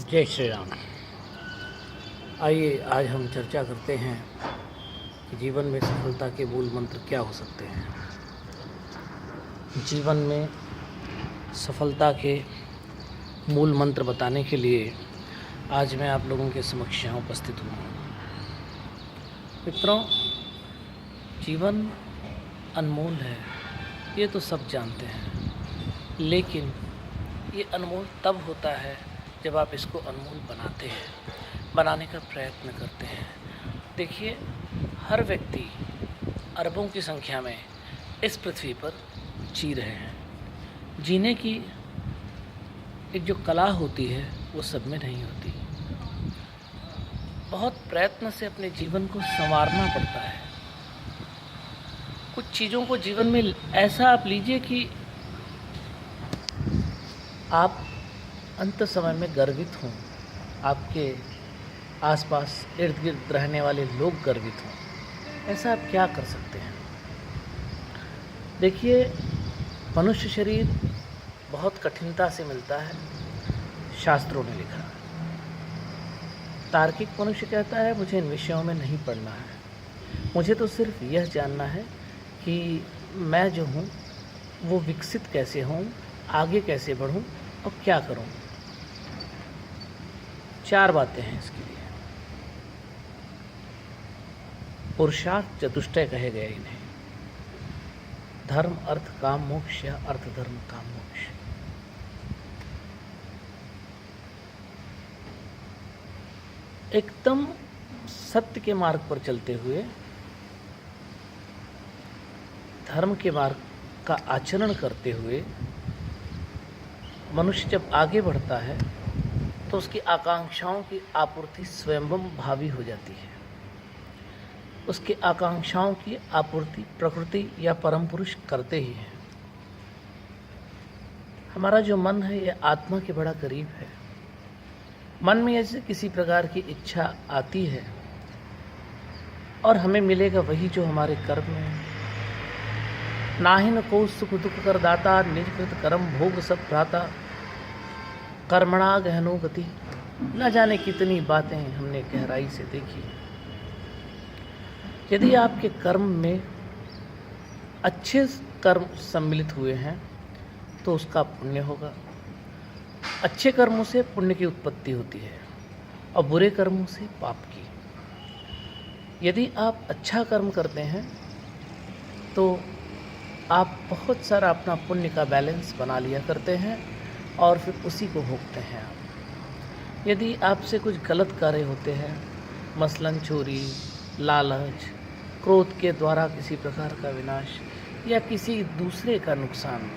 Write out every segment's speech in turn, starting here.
जय श्री राम। आइए आज हम चर्चा करते हैं कि जीवन में सफलता के मूल मंत्र क्या हो सकते हैं। जीवन में सफलता के मूल मंत्र बताने के लिए आज मैं आप लोगों के समक्ष यहाँ उपस्थित हुआ हूँ। मित्रों, जीवन अनमोल है, ये तो सब जानते हैं, लेकिन ये अनमोल तब होता है जब आप इसको अनमोल बनाते हैं, बनाने का प्रयत्न करते हैं। देखिए, हर व्यक्ति अरबों की संख्या में इस पृथ्वी पर जी रहे हैं। जीने की एक जो कला होती है वो सब में नहीं होती। बहुत प्रयत्न से अपने जीवन को संवारना पड़ता है। कुछ चीज़ों को जीवन में ऐसा आप लीजिए कि आप अंत समय में गर्वित हों, आपके आसपास इर्द गिर्द रहने वाले लोग गर्वित हों। ऐसा आप क्या कर सकते हैं? देखिए, मनुष्य शरीर बहुत कठिनता से मिलता है, शास्त्रों ने लिखा। तार्किक मनुष्य कहता है मुझे इन विषयों में नहीं पढ़ना है, मुझे तो सिर्फ यह जानना है कि मैं जो हूँ वो विकसित कैसे हूँ, आगे कैसे बढ़ूँ और क्या करूँ। 4 बातें हैं इसके लिए। पुरुषार्थ चतुष्टय कहे गए इन्हें, धर्म अर्थ काम मोक्ष या अर्थ धर्म काम मोक्ष। एकदम सत्य के मार्ग पर चलते हुए धर्म के मार्ग का आचरण करते हुए मनुष्य जब आगे बढ़ता है तो उसकी आकांक्षाओं की आपूर्ति स्वयंभव भावी हो जाती है। उसकी आकांक्षाओं की आपूर्ति प्रकृति या परम पुरुष करते ही हैं। हमारा जो मन है यह आत्मा के बड़ा करीब है। मन में ऐसे किसी प्रकार की इच्छा आती है और हमें मिलेगा वही जो हमारे कर्म में है। नाहिन को सुख दुख कर दाता, निजकृत कर्म भोग सब भ्राता, कर्मणा गहनो गति। न जाने कितनी बातें हमने गहराई से देखी। यदि आपके कर्म में अच्छे कर्म सम्मिलित हुए हैं तो उसका पुण्य होगा। अच्छे कर्मों से पुण्य की उत्पत्ति होती है और बुरे कर्मों से पाप की। यदि आप अच्छा कर्म करते हैं तो आप बहुत सारा अपना पुण्य का बैलेंस बना लिया करते हैं और फिर उसी को भोगते हैं आप। यदि आपसे कुछ गलत कार्य होते हैं, मसलन चोरी, लालच, क्रोध के द्वारा किसी प्रकार का विनाश या किसी दूसरे का नुकसान,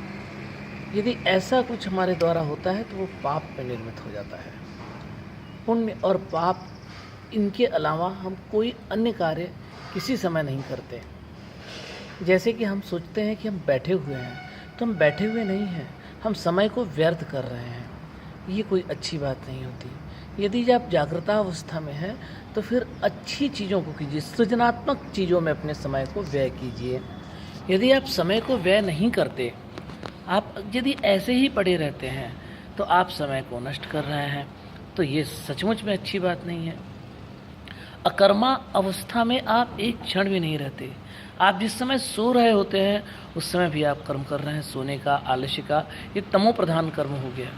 यदि ऐसा कुछ हमारे द्वारा होता है तो वो पाप में निर्मित हो जाता है। पुण्य और पाप, इनके अलावा हम कोई अन्य कार्य किसी समय नहीं करते। जैसे कि हम सोचते हैं कि हम बैठे हुए हैं, तो हम बैठे हुए नहीं हैं, हम समय को व्यर्थ कर रहे हैं। ये कोई अच्छी बात नहीं होती। यदि आप जागृतावस्था में हैं तो फिर अच्छी चीज़ों को कीजिए, सृजनात्मक चीज़ों में अपने समय को व्यय कीजिए। यदि आप समय को व्यय नहीं करते, आप यदि ऐसे ही पड़े रहते हैं तो आप समय को नष्ट कर रहे हैं। तो ये सचमुच में अच्छी बात नहीं है। अकर्मा अवस्था में आप एक क्षण भी नहीं रहते। आप जिस समय सो रहे होते हैं उस समय भी आप कर्म कर रहे हैं। सोने का, आलस्य का, ये तमो प्रधान कर्म हो गया।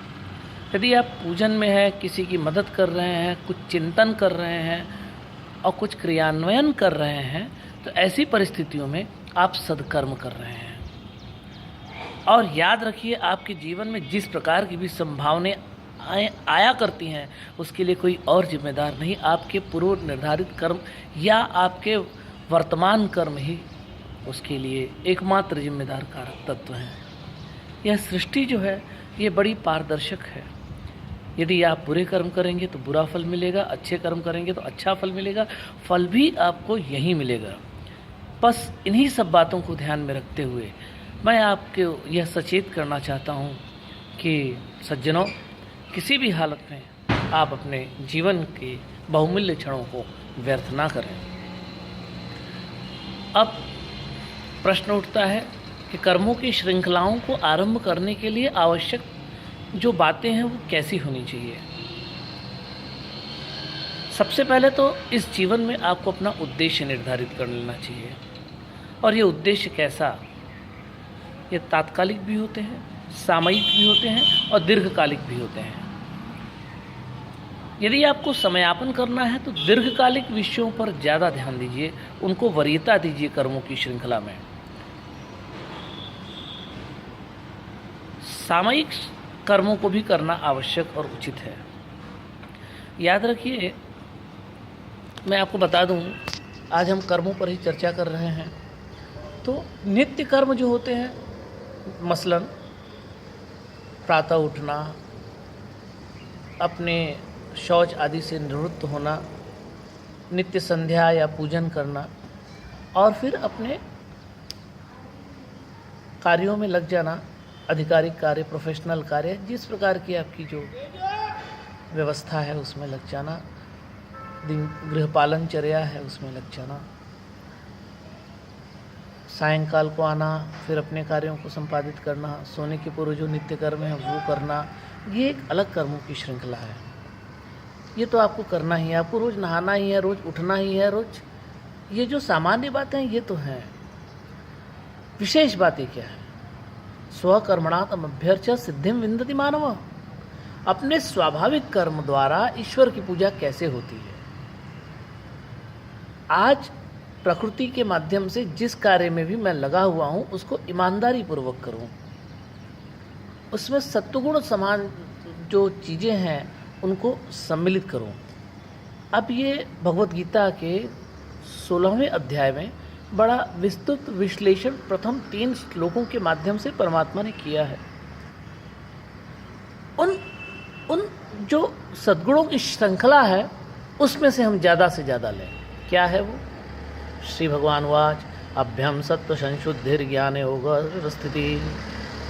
यदि आप पूजन में हैं, किसी की मदद कर रहे हैं, कुछ चिंतन कर रहे हैं और कुछ क्रियान्वयन कर रहे हैं, तो ऐसी परिस्थितियों में आप सदकर्म कर रहे हैं। और याद रखिए, आपके जीवन में जिस प्रकार की भी संभावनाएं आया करती हैं उसके लिए कोई और जिम्मेदार नहीं, आपके पूर्व निर्धारित कर्म या आपके वर्तमान कर्म ही उसके लिए एकमात्र जिम्मेदार कारक तत्व हैं। यह सृष्टि जो है ये बड़ी पारदर्शक है। यदि आप बुरे कर्म करेंगे तो बुरा फल मिलेगा, अच्छे कर्म करेंगे तो अच्छा फल मिलेगा, फल भी आपको यही मिलेगा। बस इन्हीं सब बातों को ध्यान में रखते हुए मैं आपको यह सचेत करना चाहता हूँ कि सज्जनों, किसी भी हालत में आप अपने जीवन के बहुमूल्य क्षणों को व्यर्थ ना करें। अब प्रश्न उठता है कि कर्मों की श्रृंखलाओं को आरंभ करने के लिए आवश्यक जो बातें हैं वो कैसी होनी चाहिए। सबसे पहले तो इस जीवन में आपको अपना उद्देश्य निर्धारित कर लेना चाहिए। और ये उद्देश्य कैसा? ये तात्कालिक भी होते हैं, सामयिक भी होते हैं और दीर्घकालिक भी होते हैं। यदि आपको समयापन करना है तो दीर्घकालिक विषयों पर ज़्यादा ध्यान दीजिए, उनको वरीयता दीजिए कर्मों की श्रृंखला में। सामयिक कर्मों को भी करना आवश्यक और उचित है। याद रखिए, मैं आपको बता दूं, आज हम कर्मों पर ही चर्चा कर रहे हैं। तो नित्य कर्म जो होते हैं, मसलन प्रातः उठना, अपने शौच आदि से निवृत्त होना, नित्य संध्या या पूजन करना, और फिर अपने कार्यों में लग जाना, आधिकारिक कार्य, प्रोफेशनल कार्य, जिस प्रकार की आपकी जो व्यवस्था है उसमें लग जाना, दिन गृहपालन चर्या है उसमें लग जाना, सायंकाल को आना, फिर अपने कार्यों को संपादित करना, सोने के पूर्व जो नित्य कर्म है वो करना, ये एक अलग कर्मों की श्रृंखला है। ये तो आपको करना ही है, आपको रोज़ नहाना ही है, रोज़ उठना ही है, रोज़। ये जो सामान्य बातें हैं ये तो हैं। विशेष बातें क्या है? स्वकर्मणातम अभ्यर्च सिद्धिम विन्दति मानव। अपने स्वाभाविक कर्म द्वारा ईश्वर की पूजा कैसे होती है? आज प्रकृति के माध्यम से जिस कार्य में भी मैं लगा हुआ हूँ उसको ईमानदारी पूर्वक करूँ, उसमें सत्वगुण समान जो चीज़ें हैं उनको सम्मिलित करूँ। अब ये भगवत गीता के 16वें अध्याय में बड़ा विस्तृत विश्लेषण प्रथम 3 श्लोकों के माध्यम से परमात्मा ने किया है। उन जो सद्गुणों की श्रृंखला है उसमें से हम ज़्यादा से ज़्यादा लें। क्या है वो? श्री भगवान वाच अभ्यम सत्व संशुद्धिर्ज्ञान योग व्यवस्थिति,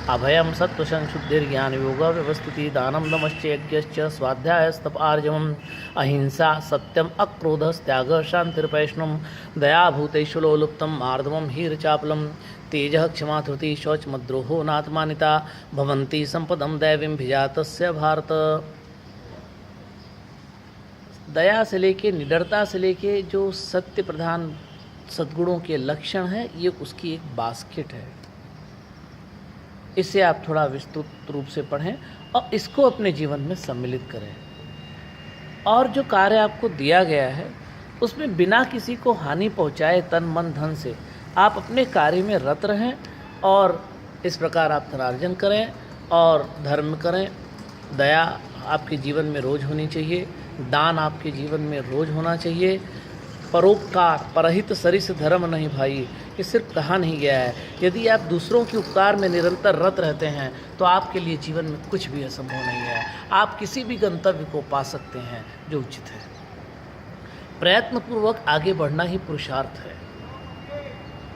अभयम सत्व संशुद्धिर्ज्ञान योग व्यवस्थिति, दानम दमश्च यज्ञश्च स्वाध्यायस्तप आर्जवम, अहिंसा सत्यम अक्रोधस्त्याग शांतिर्पैष्णुम, दया भूतेषु लुप्तम आर्दवम हीरचापलम, तेजः क्षमा धृति शौचमद्रोहो नात्मानिता, भवन्ति संपदम दैवीं भिजातस्य भारत। दया से लेके, निडरता से लेके जो सत्य प्रधान सद्गुणों के लक्षण हैं, ये उसकी एक बास्केट है। इसे आप थोड़ा विस्तृत रूप से पढ़ें और इसको अपने जीवन में सम्मिलित करें। और जो कार्य आपको दिया गया है उसमें बिना किसी को हानि पहुंचाए तन मन धन से आप अपने कार्य में रत रहें, और इस प्रकार आप धनार्जन करें और धर्म करें। दया आपके जीवन में रोज होनी चाहिए, दान आपके जीवन में रोज होना चाहिए, परोपकार परहित सरिस धर्म नहीं भाई, ये सिर्फ कहा नहीं गया है। यदि आप दूसरों के उपकार में निरंतर रत रहते हैं तो आपके लिए जीवन में कुछ भी असंभव नहीं है। आप किसी भी गंतव्य को पा सकते हैं जो उचित है। प्रयत्नपूर्वक आगे बढ़ना ही पुरुषार्थ है,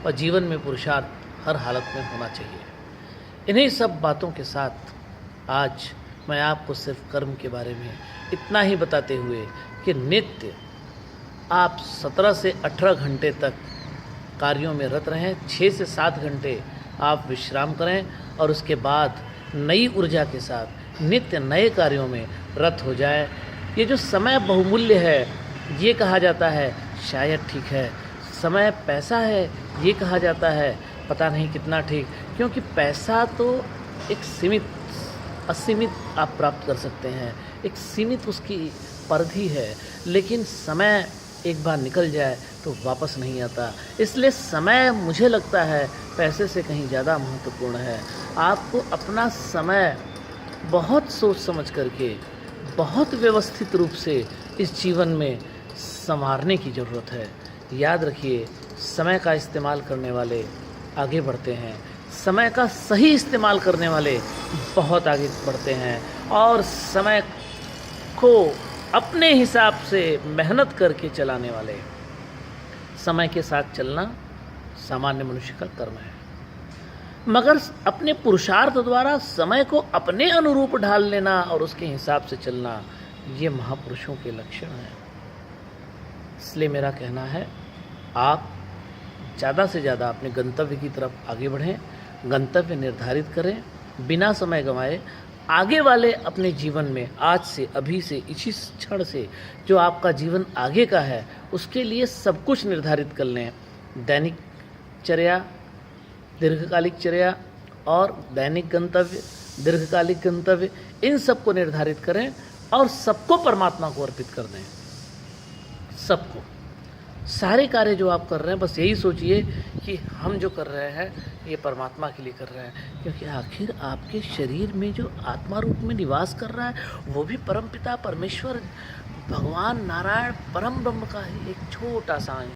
और जीवन में पुरुषार्थ हर हालत में होना चाहिए। इन्हीं सब बातों के साथ आज मैं आपको सिर्फ कर्म के बारे में इतना ही बताते हुए कि नित्य आप 17 से 18 घंटे तक कार्यों में रत रहें, 6 से 7 घंटे आप विश्राम करें, और उसके बाद नई ऊर्जा के साथ नित्य नए कार्यों में रत हो जाए। ये जो समय बहुमूल्य है ये कहा जाता है, शायद ठीक है। समय पैसा है ये कहा जाता है, पता नहीं कितना ठीक, क्योंकि पैसा तो एक सीमित असीमित आप प्राप्त कर सकते हैं, एक सीमित उसकी परिधि है, लेकिन समय एक बार निकल जाए तो वापस नहीं आता। इसलिए समय मुझे लगता है पैसे से कहीं ज़्यादा महत्वपूर्ण है। आपको अपना समय बहुत सोच समझ करके, बहुत व्यवस्थित रूप से इस जीवन में संवारने की ज़रूरत है। याद रखिए, समय का इस्तेमाल करने वाले आगे बढ़ते हैं, समय का सही इस्तेमाल करने वाले बहुत आगे बढ़ते हैं, और समय को अपने हिसाब से मेहनत करके चलाने वाले, समय के साथ चलना सामान्य मनुष्य का कर्म है। मगर अपने पुरुषार्थ द्वारा समय को अपने अनुरूप ढाल लेना और उसके हिसाब से चलना, ये महापुरुषों के लक्षण हैं। इसलिए मेरा कहना है, आप ज़्यादा से ज़्यादा अपने गंतव्य की तरफ आगे बढ़ें, गंतव्य निर्धारित करें, बिना समय गंवाए आगे वाले अपने जीवन में आज से, अभी से, इसी क्षण से जो आपका जीवन आगे का है उसके लिए सब कुछ निर्धारित कर लें। दैनिक चर्या, दीर्घकालिक चर्या और दैनिक गंतव्य, दीर्घकालिक गंतव्य, इन सब को निर्धारित करें और सबको परमात्मा को अर्पित कर दें। सबको, सारे कार्य जो आप कर रहे हैं बस यही सोचिए कि हम जो कर रहे हैं ये परमात्मा के लिए कर रहे हैं, क्योंकि आखिर आपके शरीर में जो आत्मा रूप में निवास कर रहा है वो भी परमपिता परमेश्वर भगवान नारायण परम ब्रह्म का है एक छोटा सा अंश।